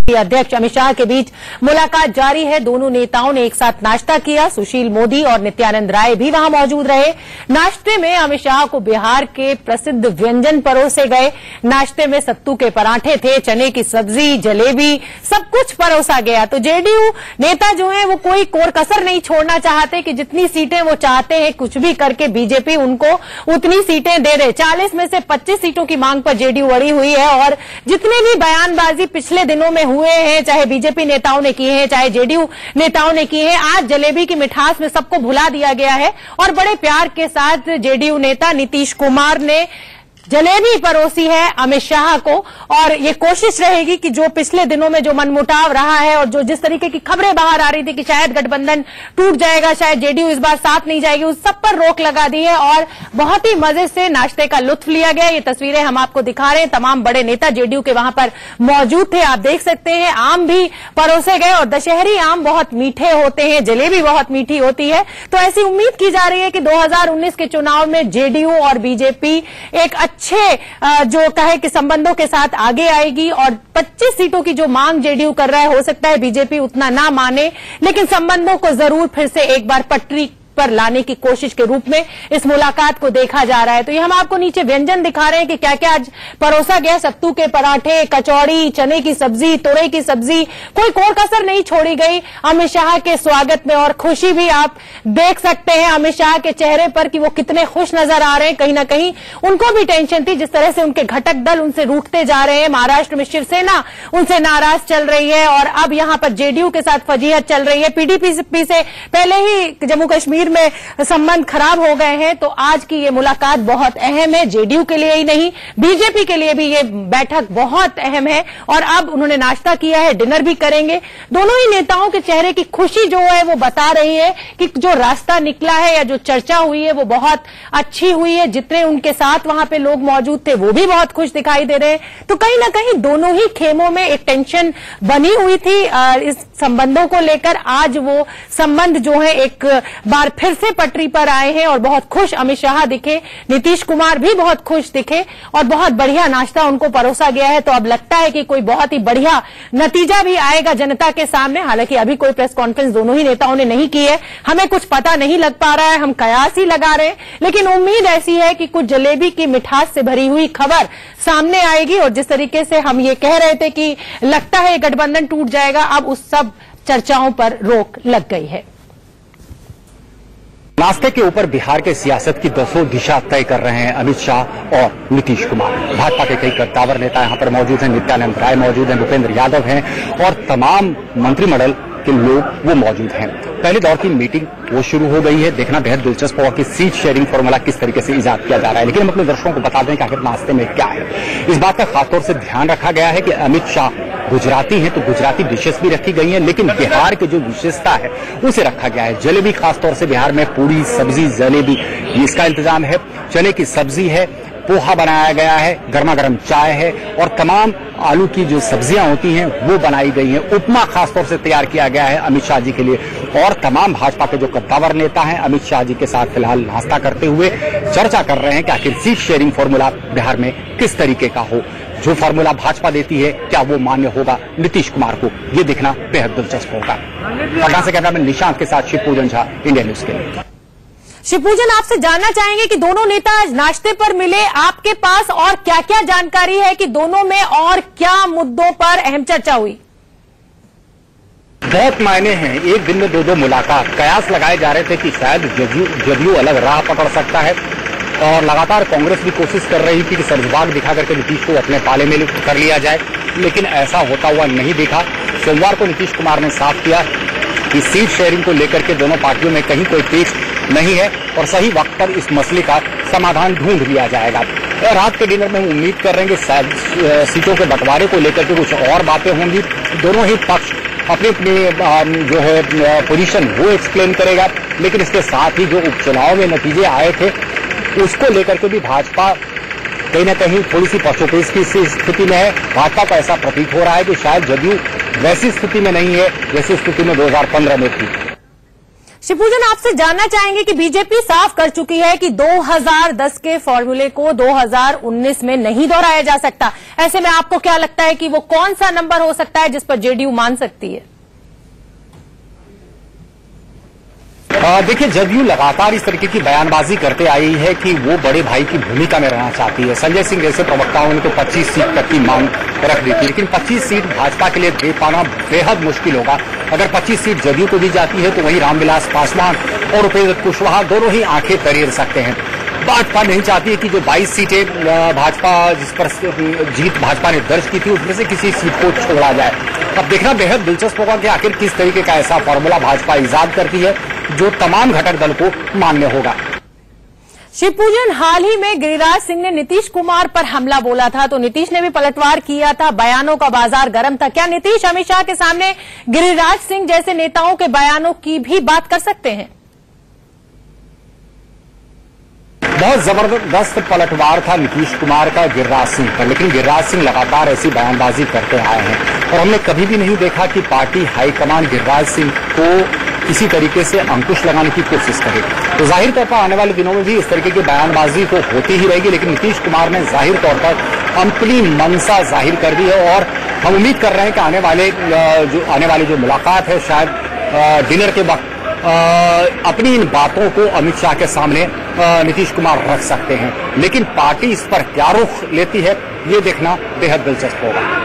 अध्यक्ष अमित शाह के बीच मुलाकात जारी है। दोनों नेताओं ने एक साथ नाश्ता किया। सुशील मोदी और नित्यानंद राय भी वहां मौजूद रहे। नाश्ते में अमित शाह को बिहार के प्रसिद्ध व्यंजन परोसे गए। नाश्ते में सत्तू के पराठे थे, चने की सब्जी, जलेबी, सब कुछ परोसा गया। तो जेडीयू नेता जो है वो कोई कोर कसर नहीं छोड़ना चाहते कि जितनी सीटें वो चाहते हैं कुछ भी करके बीजेपी उनको उतनी सीटें दे दे। 40 में से 25 सीटों की मांग पर जेडीयू अड़ी हुई है और जितने भी बयानबाजी पिछले दिनों में हुए हैं, चाहे बीजेपी नेताओं ने किए हैं, चाहे जेडीयू नेताओं ने किए हैं, आज जलेबी की मिठास में सबको भुला दिया गया है और बड़े प्यार के साथ जेडीयू नेता नीतीश कुमार ने जलेबी परोसी है अमित शाह को। और ये कोशिश रहेगी कि जो पिछले दिनों में जो मनमुटाव रहा है और जो जिस तरीके की खबरें बाहर आ रही थी कि शायद गठबंधन टूट जाएगा, शायद जेडीयू इस बार साथ नहीं जाएगी, उस सब पर रोक लगा दी है और बहुत ही मजे से नाश्ते का लुत्फ लिया गया। ये तस्वीरें हम आपको दिखा रहे हैं। तमाम बड़े नेता जेडीयू के वहां पर मौजूद थे, आप देख सकते हैं। आम भी परोसे गए और दशहरी आम बहुत मीठे होते हैं, जलेबी बहुत मीठी होती है। तो ऐसी उम्मीद की जा रही है कि 2019 के चुनाव में जेडीयू और बीजेपी एक अच्छे जो कहे कि संबंधों के साथ आगे आएगी और 25 सीटों की जो मांग जेडीयू कर रहा है, हो सकता है बीजेपी उतना ना माने, लेकिन संबंधों को जरूर फिर से एक बार पटरी पर लाने की कोशिश के रूप में इस मुलाकात को देखा जा रहा है। तो ये हम आपको नीचे व्यंजन दिखा रहे हैं कि क्या क्या आज परोसा गया। सत्तू के पराठे, कचौड़ी, चने की सब्जी, तोरई की सब्जी, कोई कोर कसर नहीं छोड़ी गई अमित शाह के स्वागत में। और खुशी भी आप देख सकते हैं अमित शाह के चेहरे पर कि वो कितने खुश नजर आ रहे हैं। कहीं ना कहीं उनको भी टेंशन थी, जिस तरह से उनके घटक दल उनसे रूठते जा रहे हैं। महाराष्ट्र में शिवसेना उनसे नाराज चल रही है और अब यहां पर जेडीयू के साथ फजीहत चल रही है। पीडीपी से पहले ही जम्मू कश्मीर में संबंध खराब हो गए हैं। तो आज की ये मुलाकात बहुत अहम है, जेडीयू के लिए ही नहीं, बीजेपी के लिए भी ये बैठक बहुत अहम है। और अब उन्होंने नाश्ता किया है, डिनर भी करेंगे। दोनों ही नेताओं के चेहरे की खुशी जो है वो बता रही है कि जो रास्ता निकला है या जो चर्चा हुई है वो बहुत अच्छी हुई है। जितने उनके साथ वहां पे लोग मौजूद थे वो भी बहुत खुश दिखाई दे रहे हैं। तो कहीं ना कहीं दोनों ही खेमों में एक टेंशन बनी हुई थी इस संबंधों को लेकर। आज वो संबंध जो है एक बार फिर से पटरी पर आए हैं और बहुत खुश अमित शाह दिखे, नीतीश कुमार भी बहुत खुश दिखे और बहुत बढ़िया नाश्ता उनको परोसा गया है। तो अब लगता है कि कोई बहुत ही बढ़िया नतीजा भी आएगा जनता के सामने। हालांकि अभी कोई प्रेस कॉन्फ्रेंस दोनों ही नेताओं ने नहीं की है, हमें कुछ पता नहीं लग पा रहा है, हम कयास ही लगा रहे हैं। लेकिन उम्मीद ऐसी है कि कुछ जलेबी की मिठास से भरी हुई खबर सामने आएगी। और जिस तरीके से हम ये कह रहे थे कि लगता है गठबंधन टूट जाएगा, अब उस सब चर्चाओं पर रोक लग गई है। नाश्ते के ऊपर बिहार के सियासत की दसों दिशा तय कर रहे हैं अमित शाह और नीतीश कुमार। भाजपा के कई कद्दावर नेता यहां पर मौजूद हैं, नित्यानंद राय मौजूद हैं, भूपेंद्र यादव हैं और तमाम मंत्रिमंडल के लोग वो मौजूद हैं। पहले दौर की मीटिंग वो शुरू हो गई है। देखना बेहद दिलचस्प होगा कि सीट शेयरिंग फॉर्मूला किस तरीके से इजाद किया जा रहा है। लेकिन हम अपने दर्शकों को बता दें कि आखिर नाश्ते में क्या है। इस बात का खासतौर से ध्यान रखा गया है कि अमित शाह गुजराती हैं तो गुजराती डिशेस भी रखी गई हैं, लेकिन बिहार की जो विशेषता है उसे रखा गया है। जलेबी खासतौर से बिहार में पूरी सब्जी जलेबी इसका इंतजाम है। चने की सब्जी है, पोहा बनाया गया है, गर्मा गर्म चाय है और तमाम आलू की जो सब्जियां होती हैं वो बनाई गई हैं। उपमा खासतौर से तैयार किया गया है अमित शाह जी के लिए। और तमाम भाजपा के जो कद्दावर नेता हैं अमित शाह जी के साथ फिलहाल नाश्ता करते हुए चर्चा कर रहे हैं कि आखिर सीट शेयरिंग फॉर्मूला बिहार में किस तरीके का हो। जो फॉर्मूला भाजपा देती है क्या वो मान्य होगा नीतीश कुमार को, ये देखना बेहद दिलचस्प होगा। पटना से कैमरामैन निशांत के साथ शिवपूजन झा, इंडिया न्यूज के लिए। शिवपूजन, आपसे जानना चाहेंगे कि दोनों नेता आज नाश्ते पर मिले, आपके पास और क्या क्या जानकारी है कि दोनों में और क्या मुद्दों पर अहम चर्चा हुई? बहुत मायने हैं, एक दिन में दो मुलाकात। कयास लगाए जा रहे थे कि शायद जदयू अलग राह पकड़ सकता है और लगातार कांग्रेस भी कोशिश कर रही थी कि सर्वभाग दिखा करके नीतीश को अपने पाले में कर लिया जाए, लेकिन ऐसा होता हुआ नहीं दिखा। सोमवार को नीतीश कुमार ने साफ किया कि सीट शेयरिंग को लेकर के दोनों पार्टियों में कहीं कोई पेच नहीं है और सही वक्त पर इस मसले का समाधान ढूंढ लिया जाएगा। और रात के डिनर में हम उम्मीद कर रहे हैं कि शायद सीटों के बंटवारे को लेकर के कुछ और बातें होंगी। दोनों ही पक्ष अपनी अपनी जो है पोजीशन वो एक्सप्लेन करेगा। लेकिन इसके साथ ही जो उपचुनाव में नतीजे आए थे उसको लेकर के भी भाजपा कहीं न कहीं थोड़ी सी पक्षोपेश की स्थिति में है। भाजपा को ऐसा प्रतीत हो रहा है कि शायद जदयू वैसी स्थिति में नहीं है जैसी स्थिति में 2015 में थी। शिवपूजन, आपसे जानना चाहेंगे कि बीजेपी साफ कर चुकी है कि 2010 के फॉर्मूले को 2019 में नहीं दोहराया जा सकता। ऐसे में आपको क्या लगता है कि वो कौन सा नंबर हो सकता है जिस पर जेडीयू मान सकती है? देखिए, जदयू लगातार इस तरीके की बयानबाजी करते आई है कि वो बड़े भाई की भूमिका में रहना चाहती है। संजय सिंह जैसे प्रवक्ताओं ने तो 25 सीट तक की मांग रख दी थी, लेकिन 25 सीट भाजपा के लिए दे पाना बेहद मुश्किल होगा। अगर 25 सीट जदयू को दी जाती है तो वहीं रामविलास पासवान और उपेंद्र कुशवाहा दोनों ही आंखें तरेर सकते हैं। भाजपा नहीं चाहती है कि जो 22 सीटें भाजपा जिस पर जीत भाजपा ने दर्ज की थी उसमें से किसी सीट को छोड़ा जाए। अब देखना बेहद दिलचस्प होगा कि आखिर किस तरीके का ऐसा फॉर्मूला भाजपा ईजाद करती है जो तमाम घटक दल को मान्य होगा। शिवपूजन, हाल ही में गिरिराज सिंह ने नीतीश कुमार पर हमला बोला था, तो नीतीश ने भी पलटवार किया था, बयानों का बाजार गर्म था। क्या नीतीश अमित शाह के सामने गिरिराज सिंह जैसे नेताओं के बयानों की भी बात कर सकते हैं? बहुत जबरदस्त पलटवार था नीतीश कुमार का गिरिराज सिंह पर, लेकिन गिरिराज सिंह लगातार ऐसी बयानबाजी करते आए हैं और हमने कभी भी नहीं देखा कि पार्टी हाईकमान गिरिराज सिंह को किसी तरीके से अंकुश लगाने की कोशिश करे। तो जाहिर तौर पर आने वाले दिनों में भी इस तरीके की बयानबाजी तो होती ही रहेगी, लेकिन नीतीश कुमार ने जाहिर तौर पर अपनी मंशा जाहिर कर दी है और हम उम्मीद कर रहे हैं कि आने वाली जो मुलाकात है शायद डिनर के वक्त अपनी इन बातों को अमित शाह के सामने नीतीश कुमार रख सकते हैं। लेकिन पार्टी इस पर क्या रुख लेती है ये देखना बेहद दिलचस्प होगा।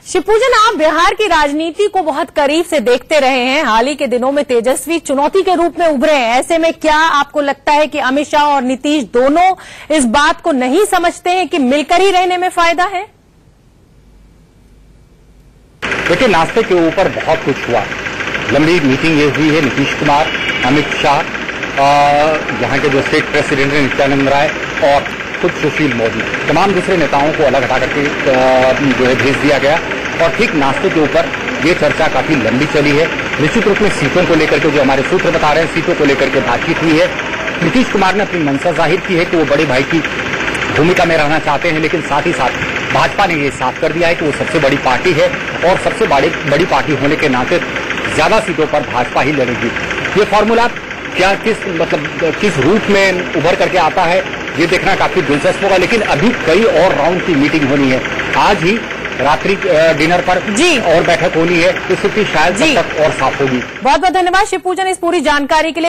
शिवपूजन, आप बिहार की राजनीति को बहुत करीब से देखते रहे हैं, हाल ही के दिनों में तेजस्वी चुनौती के रूप में उभरे हैं। ऐसे में क्या आपको लगता है कि अमित शाह और नीतीश दोनों इस बात को नहीं समझते हैं कि मिलकर ही रहने में फायदा है? देखिए, नाश्ते के ऊपर बहुत कुछ हुआ, लंबी मीटिंग ये हुई है नीतीश कुमार, अमित शाह, यहाँ के जो स्टेट प्रेसिडेंट हैं नित्यानंद राय और खुद सुशील मोदी, तमाम दूसरे नेताओं को अलग हटा करके जो है भेज दिया गया और ठीक नाश्ते के ऊपर ये चर्चा काफी लंबी चली है। निश्चित रूप में सीटों को लेकर के जो हमारे सूत्र बता रहे हैं, सीटों को लेकर के बातचीत हुई है। नीतीश कुमार ने अपनी मंशा जाहिर की है कि वो बड़े भाई की भूमिका में रहना चाहते हैं, लेकिन साथ ही साथ भाजपा ने ये साफ कर दिया है कि वो सबसे बड़ी पार्टी है और सबसे बड़ी पार्टी होने के नाते ज्यादा सीटों पर भाजपा ही लड़ेगी। ये फॉर्मूला क्या किस रूप में उभर करके आता है ये देखना काफी दिलचस्प होगा, लेकिन अभी कई और राउंड की मीटिंग होनी है। आज ही रात्रि डिनर पर जी और बैठक होनी है, तो स्थिति शायद तब तक और साफ होगी। बहुत बहुत धन्यवाद शिवपूजन इस पूरी जानकारी के लिए।